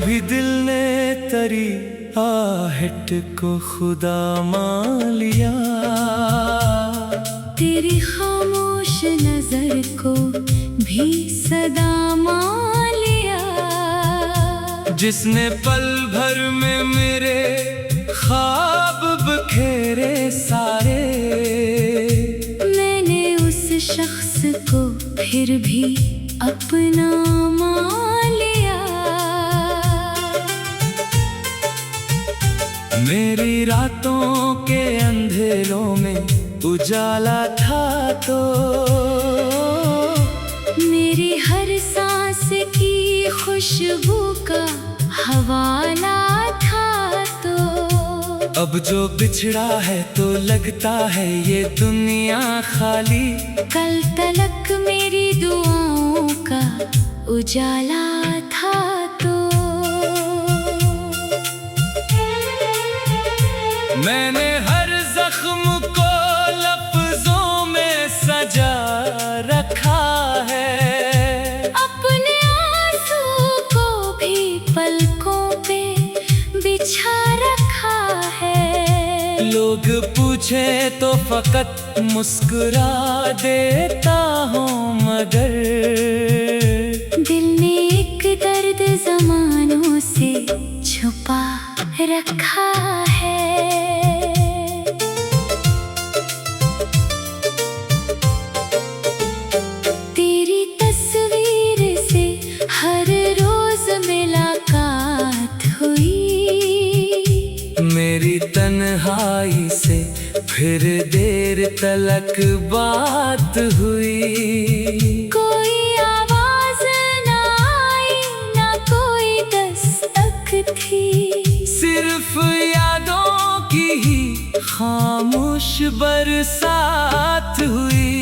कभी दिल ने तेरी आहट को खुदा मान लिया, तेरी खामोश नजर को भी सदा मान लिया। जिसने पल भर में मेरे ख्वाब बखेरे सारे, मैंने उस शख्स को फिर भी अपना मान लिया। मेरी रातों के अंधेरों में उजाला था तो, मेरी हर सांस की खुशबू का हवाला था तो। अब जो बिछड़ा है तो लगता है ये दुनिया खाली, कल तलक मेरी दुआओं का उजाला था तो। मैंने हर जख्म को लफ्जों में सजा रखा है, अपने आंसू को भी पलकों पे बिछा रखा है। लोग पूछे तो फकत मुस्कुरा देता हूँ, मगर दिल ने एक दर्द ज़मानों से छुपा रखा है। तेरी तस्वीर से हर रोज मुलाकात हुई, मेरी तन्हाई से फिर देर तलक बात हुई। कोई आवाज ना आई ना कोई दस्तक थी, सिर्फ यादों की ही खामोश बरसात हुई।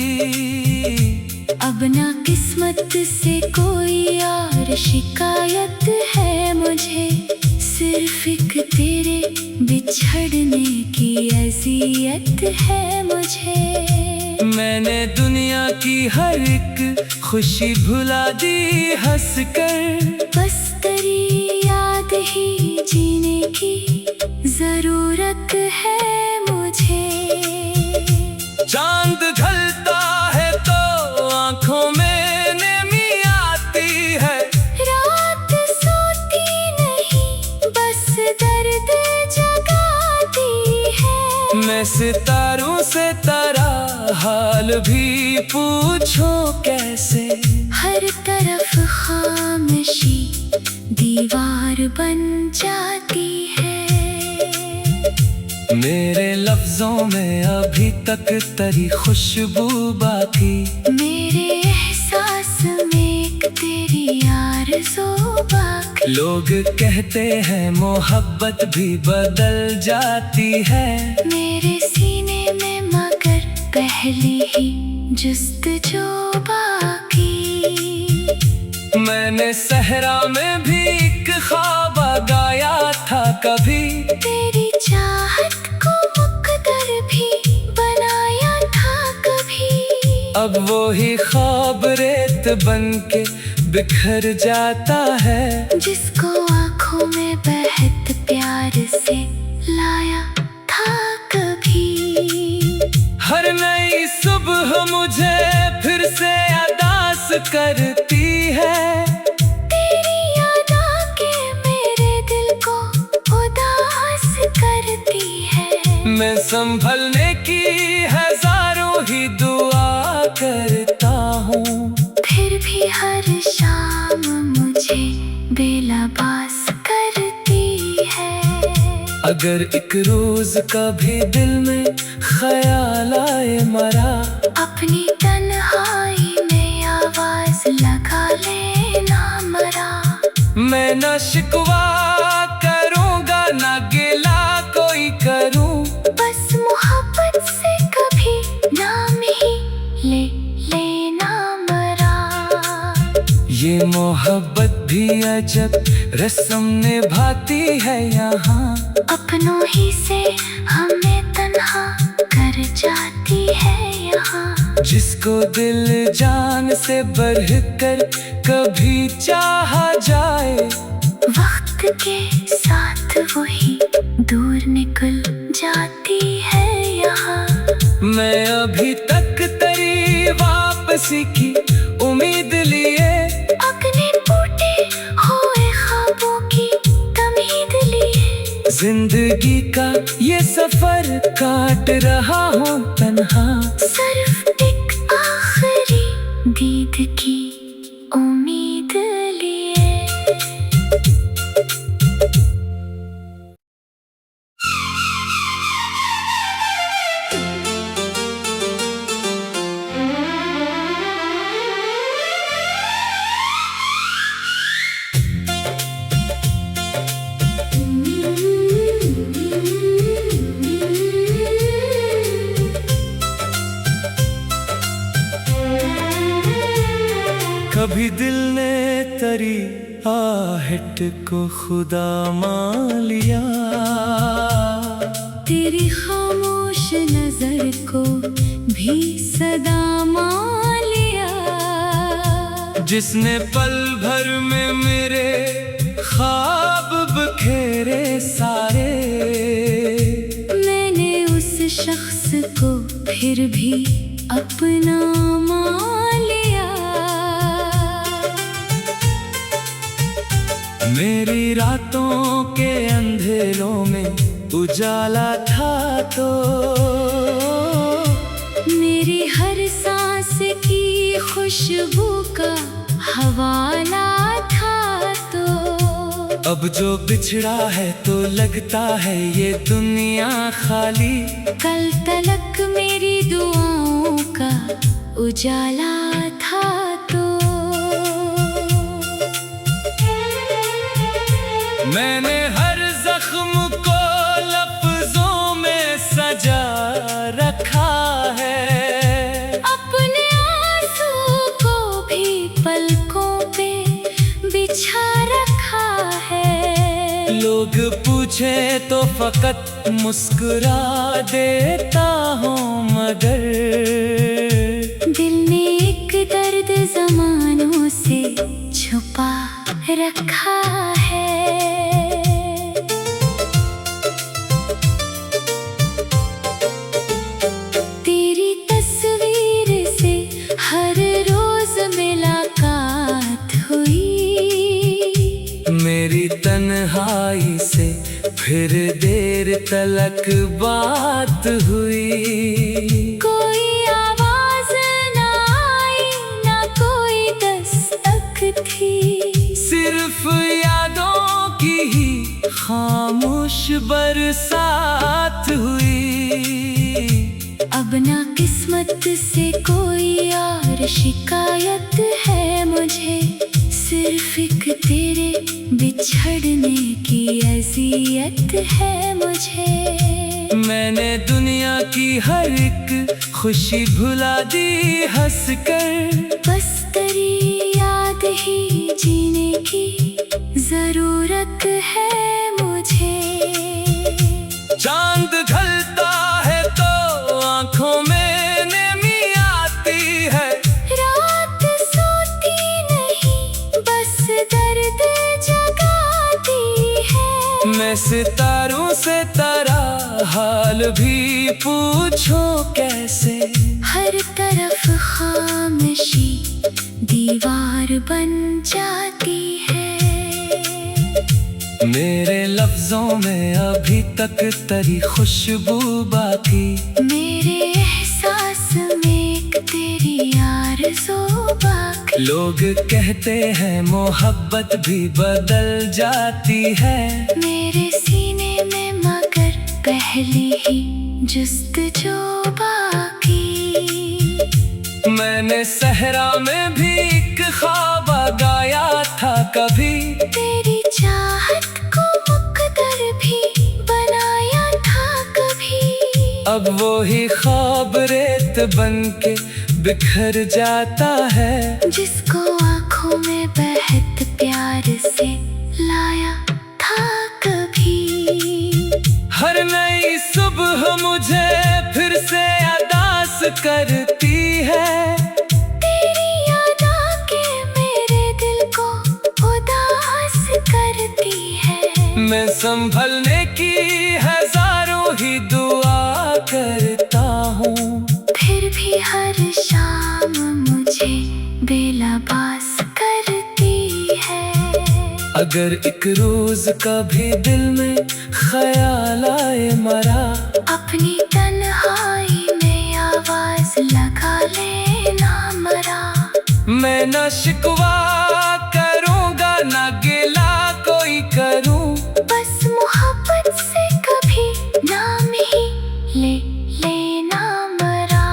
अब ना किस्मत से कोई और शिकायत है मुझे, सिर्फ एक तेरे बिछड़ने की अज़ियत है मुझे। मैंने दुनिया की हर एक खुशी भुला दी हंस कर, बस तेरी याद ही जीने की जरूरत है मुझे। चांद ढलता है तो आंखों में नमी आती है, रात सोती नहीं बस दर्द जगाती है। मैं सितारों से तेरा हाल भी पूछूं कैसे, हर तरफ खामोशी दीवार बन जाती है। मेरे लफ्जों में अभी तक तेरी खुशबू बाकी, मेरे एहसास में एक तेरी आरज़ू बाकी। लोग कहते हैं मोहब्बत भी बदल जाती है, मेरे सीने में मगर पहले ही जुस्तजू बाकी। मैंने सहरा में भी एक ख्वाब गाया था कभी, तेरी चाहत को मुकद्दर भी बनाया था कभी। अब वो ही ख्वाब रेत बन के बिखर जाता है, जिसको आँखों में बहत प्यार से लाया था कभी। हर नई सुबह मुझे फिर से अदास करती है, तेरी याद आके मेरे दिल को उदास करती है। मैं संभलने की हजारों ही दुआ करता हूँ, फिर भी हर शाम मुझे बेलबास करती है। अगर एक रोज कभी दिल में ख्याल आए मरा, अपनी तन्हाई में आवाज लगा लेना मरा। मैं न शिकवा करूँगा न गिला कोई करूँ, बस मोहब्बत से कभी नाम ही ले लेना मरा। ये मोहब्बत भी अजब रस्म निभाती है यहाँ, अपनों ही से हमें तन्हा कर जाती है यहाँ। जिसको दिल जान से बढ़कर कभी चाहा जाए, वक्त वक्त के साथ वही दूर निकल जाती है यहाँ। मैं अभी तक तेरी वापसी की उम्मीद लिए, अपने टूटे हुए ख्वाबों की तमीद लिए, जिंदगी का ये सफर काट रहा हूँ तन्हा, सिर्फ एक आखिरी दीद की उम्मीद लिए। कभी दिल ने तेरी आहट को खुदा मान लिया, तेरी खामोश नजर को भी सदा मान लिया, जिसने पल भर में मेरे ख्वाब बखेरे सारे। मैंने उस शख्स को फिर भी अपना मान लिया। मेरी रातों के अंधेरों में उजाला था तो, मेरी हर सांस की खुशबू का हवाला था तो। अब जो बिछड़ा है तो लगता है ये दुनिया खाली, कल तलक मेरी दुआओं का उजाला था तो। मैंने हर जख्म को लफ्जों में सजा रखा है, अपने आंसू को भी पलकों पे बिछा रखा है। लोग पूछे तो फकत मुस्कुरा देता हूँ, मगर दिल ने एक दर्द ज़मानों से छुपा रखा है। तेरी तस्वीर से हर रोज मुलाकात हुई, मेरी तन्हाई से फिर देर तलक बात हुई। कोई आवाज ना आई ना कोई दस्तक थी, सिर्फ यादों की ही खामोश बरसात हुई। अब ना किस्मत से कोई और शिकायत है मुझे, सिर्फ एक तेरे बिछड़ने की अज़ियत है मुझे। मैंने दुनिया की हर एक खुशी भुला दी हंस कर, बस तेरी याद ही जीने की जरूरत है मुझे। चांद ढलता है तो आंखों में नमी आती है, रात सोती नहीं बस दर्द जगाती है। मैं सितारों से तेरा हाल भी पूछूं कैसे, हर तरफ खामोशी दीवार बन जाती है। मेरे लफ्जों में अभी तक तेरी खुशबू बाकी, मेरे एहसास में एक तेरी आरज़ू बाकी। लोग कहते हैं मोहब्बत भी बदल जाती है, मेरे सीने में मगर पहले ही जुस्तजू बाकी। मैंने सहरा में भी एक ख्वाब गाया था कभी, तेरी चाहत को मुकद्दर भी बनाया था कभी। अब वो ही ख्वाब रेत बन के बिखर जाता है, जिसको आँखों में बहत प्यार से लाया था कभी। हर नई सुबह मुझे फिर से अदास करती है, तेरी याद आके मेरे दिल को उदास करती है। संभलने की हजारों ही दुआ करता हूँ। फिर भी हर शाम मुझे बेलबास करती है। अगर एक रोज कभी दिल में ख्याल आए मरा, अपनी तन्हाई में आवाज लगा लेना मरा। मैं न शिकवा करूँगा न गिला कोई करूँ, बस मोहब्बत से कभी नाम ही ले लेना मरा।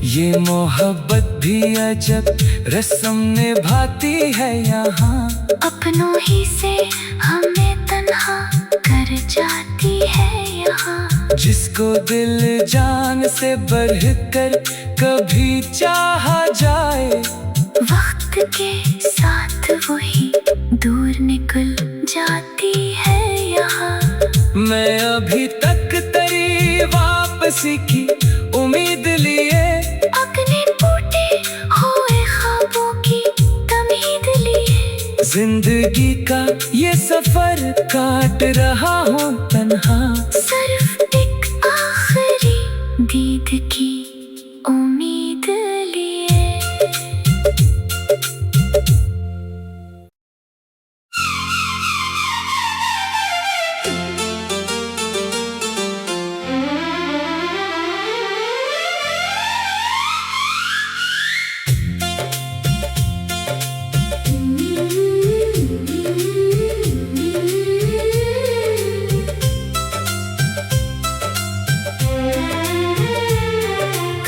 ये मोहब्बत भी अजब रस्म निभाती है यहाँ, अपनों ही से हमें तन्हा कर जाती है यहाँ। जिसको दिल जान से बढ़कर कभी चाहा जाए, वक्त के साथ वही दूर निकल जाती है यहाँ। मैं अभी तक तेरी वापसी की उम्मीद लिए, अपने टूटे हुए ख्वाबों की तमीद लिए। जिंदगी का ये सफर काट रहा हूँ तन्हा, सिर्फ एक आखिरी दीद की उम्मीद लिए।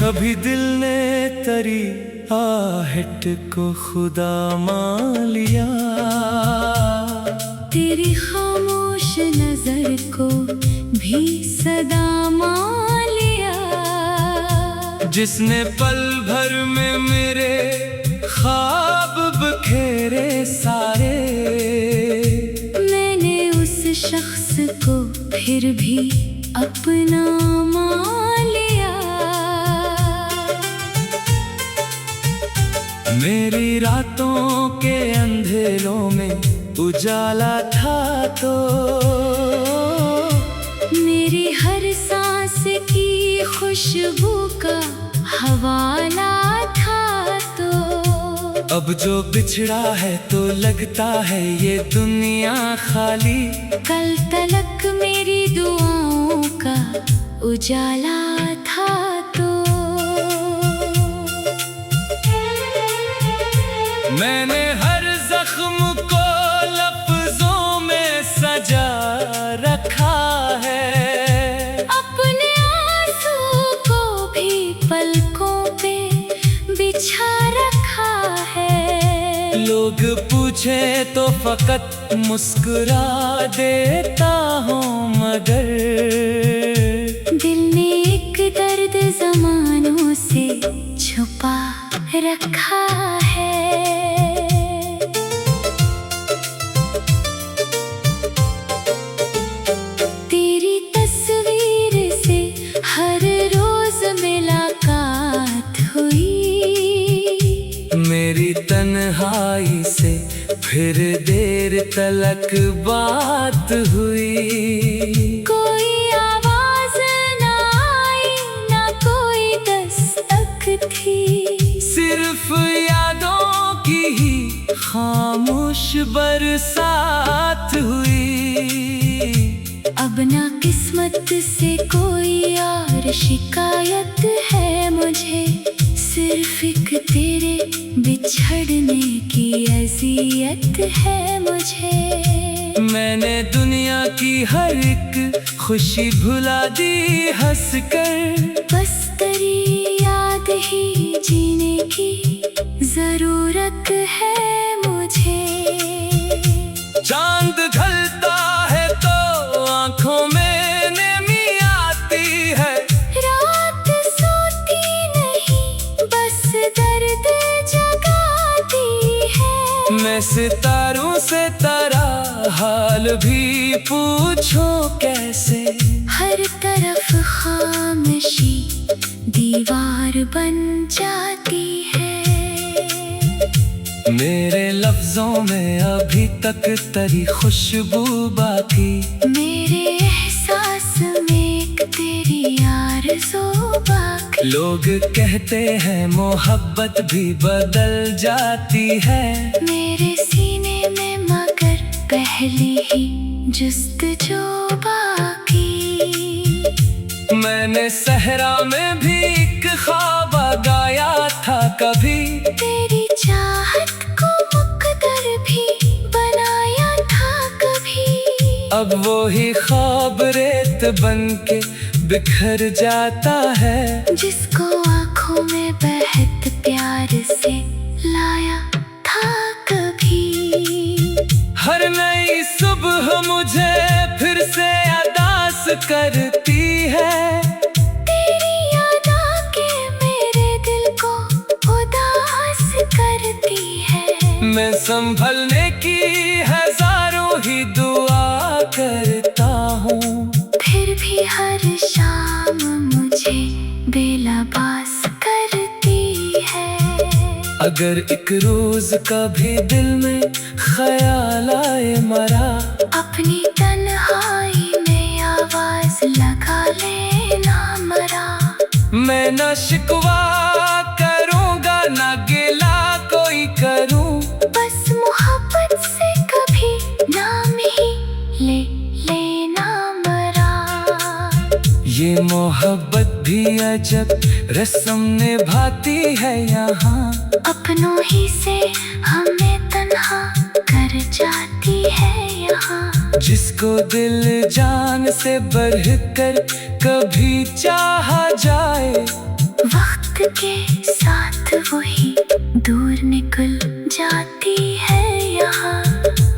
कभी दिल ने तेरी आहट को खुदा मान लिया, तेरी खामोश नजर को भी सदा मान लिया। जिसने पल भर में मेरे ख्वाब बखेरे सारे, मैंने उस शख्स को फिर भी अपना मान लिया। मेरी रातों के अंधेरों में उजाला था तो, मेरी हर सांस की खुशबू का हवाला था तो। अब जो बिछड़ा है तो लगता है ये दुनिया खाली, कल तलक मेरी दुआओं का उजाला था तो। मैंने हर जख्म को लफ्जों में सजा रखा है, अपने आंसू को भी पलकों पे बिछा रखा है। लोग पूछे तो फकत मुस्कुरा देता हूँ, मगर दिल ने एक दर्द जमानों से छुपा रखा है। तेरी तस्वीर से हर रोज मुलाकात हुई, मेरी तन्हाई से फिर देर तलक बात हुई। कोई आवाज ना आई ना कोई दस्तक थी, सिर्फ यादों की ही खामोश बरसात हुई। अब ना किस्मत से कोई और शिकायत है मुझे, सिर्फ एक तेरे बिछड़ने की अज़ियत है मुझे। मैंने दुनिया की हर एक खुशी भुला दी हंस कर, बस तेरी याद ही जीने की जरूरत है मुझे। चांद ढलता है तो आंखों में नमी आती है, रात सोती नहीं बस दर्द जगाती है। मैं सितारों से तेरा हाल भी पूछूं कैसे, हर तरफ खामोशी दीवार बन जाती है। मेरे लफ्जों में अभी तक तेरी खुशबू बाकी, मेरे एहसास में एक तेरी आरज़ू बाकी। लोग कहते हैं मोहब्बत भी बदल जाती है, मेरे सीने में मगर पहले ही जुस्तजू बाकी। मैंने सहरा में भी एक ख्वाब गाया था कभी, तेरी चाहत को मुकद्दर भी बनाया था कभी। अब वो ही ख्वाब रेत बन के बिखर जाता है, जिसको आँखों में बहत प्यार से लाया था कभी। हर नई सुबह मुझे फिर से अदास करती है, तेरी याद आके मेरे दिल को उदास करती है। मैं संभलने की हजारों ही दुआ करता हूँ, फिर भी हर शाम मुझे बेलबास करती है। अगर एक रोज कभी दिल में ख्याल आए मरा, अपनी तन्हाई में आवाज लगा लेना मरा। मैं न शिकवा करूँगा न गिला कोई करूँ, बस मोहब्बत से कभी नाम ही ले लेना मरा। ये मोहब्बत भी अजब रस्म निभाती है यहाँ, अपनों ही से हमें तन्हा कर जाती है यहाँ। जिसको दिल जान से बढ़कर कभी चाहा जाए, वक्त के साथ वही दूर निकल जाती है यहाँ।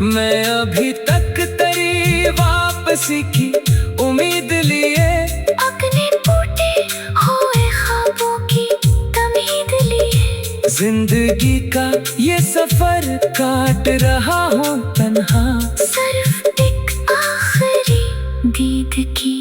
मैं अभी तक तेरी वापसी की उम्मीद लिए, अपने टूटे हुए ख्वाबों की तमीद लिए। जिंदगी का ये सफर काट रहा हूँ तन्हा, सिर्फ एक आखिरी दीद की